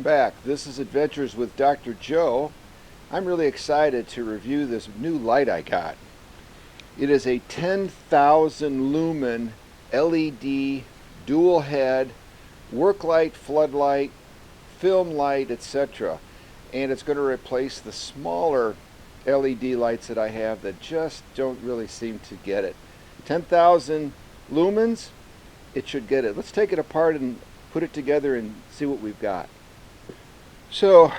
back. This is Adventures with Dr. Joe. I'm really excited to review this new light I got. It is a 10,000 lumen LED dual head Worklight, floodlight, film light, etc. And it's going to replace the smaller LED lights that I have that just don't really seem to get it. 10,000 lumens, it should get it. Let's take it apart and put it together and see what we've got. So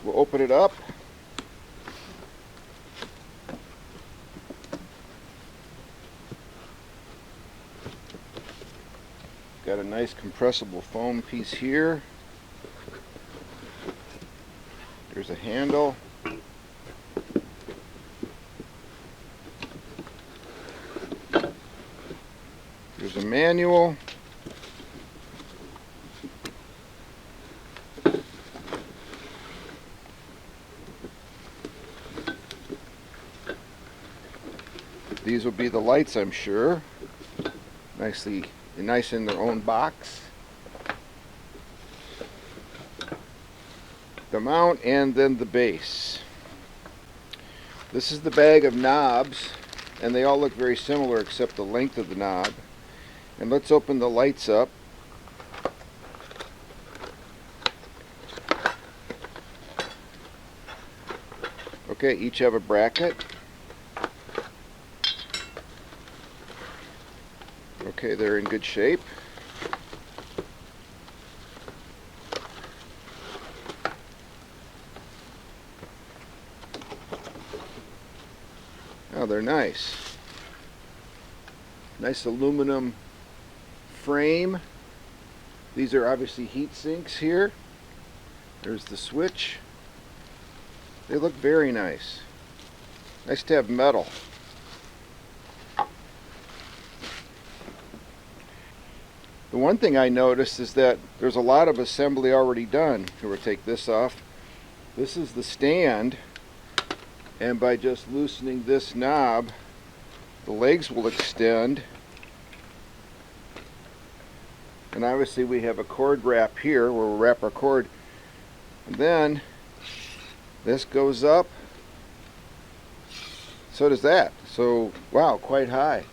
we'll open it up. Got a nice compressible foam piece here. There's a handle. There's a manual. These will be the lights, I'm sure. Nice in their own box. The mount and then the base. This is the bag of knobs, and they all look very similar except the length of the knob. And let's open the lights up. Okay, each have a bracket. Okay, they're in good shape. Oh, they're nice. Nice aluminum frame. These are obviously heat sinks here. There's the switch. They look very nice. Nice to have metal. The one thing I noticed is that there's a lot of assembly already done. Here, we'll take this off. This is the stand, and by just loosening this knob, the legs will extend. And obviously we have a cord wrap here where we'll wrap our cord. And then this goes up. So does that. So, wow, quite high.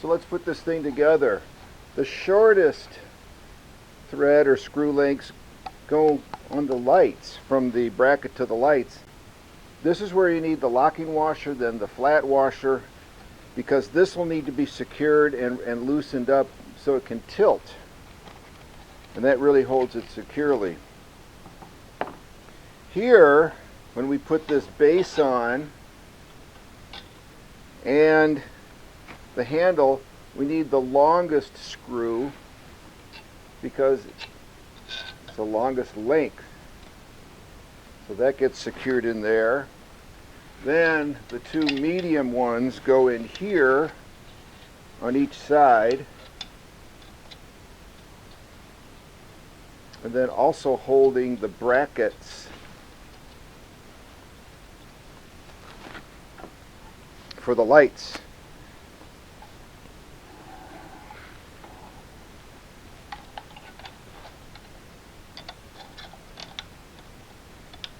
So let's put this thing together. The shortest thread or screw lengths go on the lights, from the bracket to the lights. This is where you need the locking washer, then the flat washer, because this will need to be secured and loosened up so it can tilt. And that really holds it securely. Here, when we put this base on and the handle, we need the longest screw because it's the longest length. So that gets secured in there. Then the two medium ones go in here on each side. And then also holding the brackets for the lights.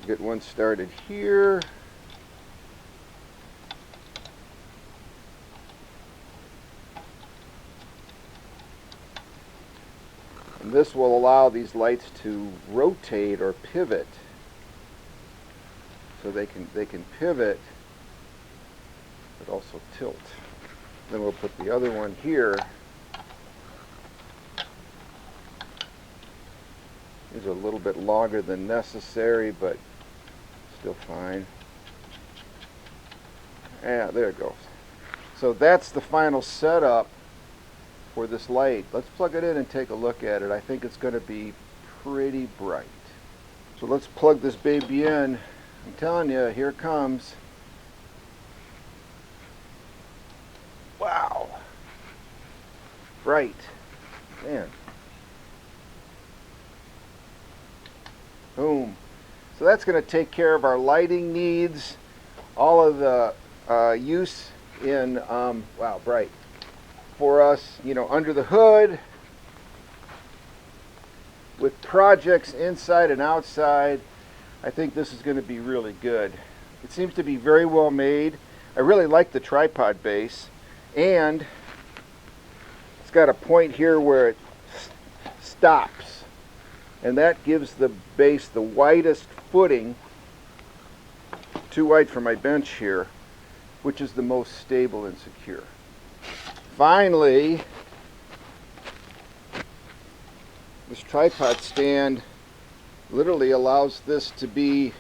Get one started here. And this will allow these lights to rotate or pivot. So they can pivot but also tilt. Then we'll put the other one here. is a little bit longer than necessary, but still fine. Yeah, there it goes. So that's the final setup for this light. Let's plug it in and take a look at it. I think it's going to be pretty bright. So let's plug this baby in. I'm telling you, here it comes. Wow. Bright. Man. Boom. So that's going to take care of our lighting needs. All of the use in, wow, bright. For us, you know, under the hood, with projects inside and outside, I think this is going to be really good. It seems to be very well made. I really like the tripod base, and it's got a point here where it stops, and that gives the base the widest footing, too wide for my bench here, which is the most stable and secure. Finally, this tripod stand literally allows this to be,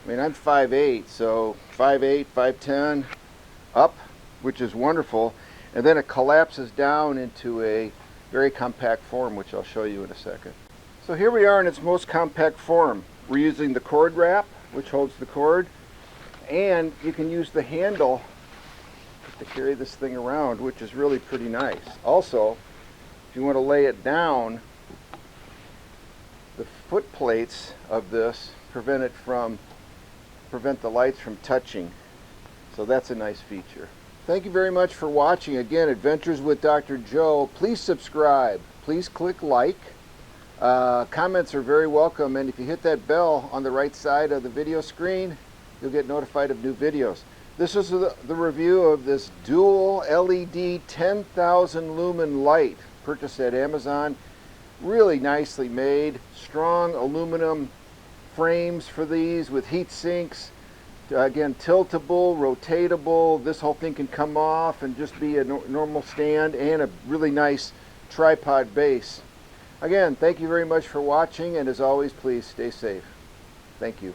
I mean, I'm 5'8", so 5'8", 5'10", up, which is wonderful, and then it collapses down into a very compact form, which I'll show you in a second. So here we are in its most compact form. We're using the cord wrap, which holds the cord, and you can use the handle to carry this thing around, which is really pretty nice. Also, if you want to lay it down, the foot plates of this prevent the lights from touching. So that's a nice feature. Thank you very much for watching. Again, Adventures with Dr. Joe. Please subscribe. Please click like. Comments are very welcome, and if you hit that bell on the right side of the video screen, you'll get notified of new videos. This is the review of this dual LED 10,000 lumen light purchased at Amazon. Really nicely made, strong aluminum frames for these with heat sinks. Again, tiltable, rotatable. This whole thing can come off and just be a normal stand, and a really nice tripod base. Again, thank you very much for watching, and as always, please stay safe. Thank you.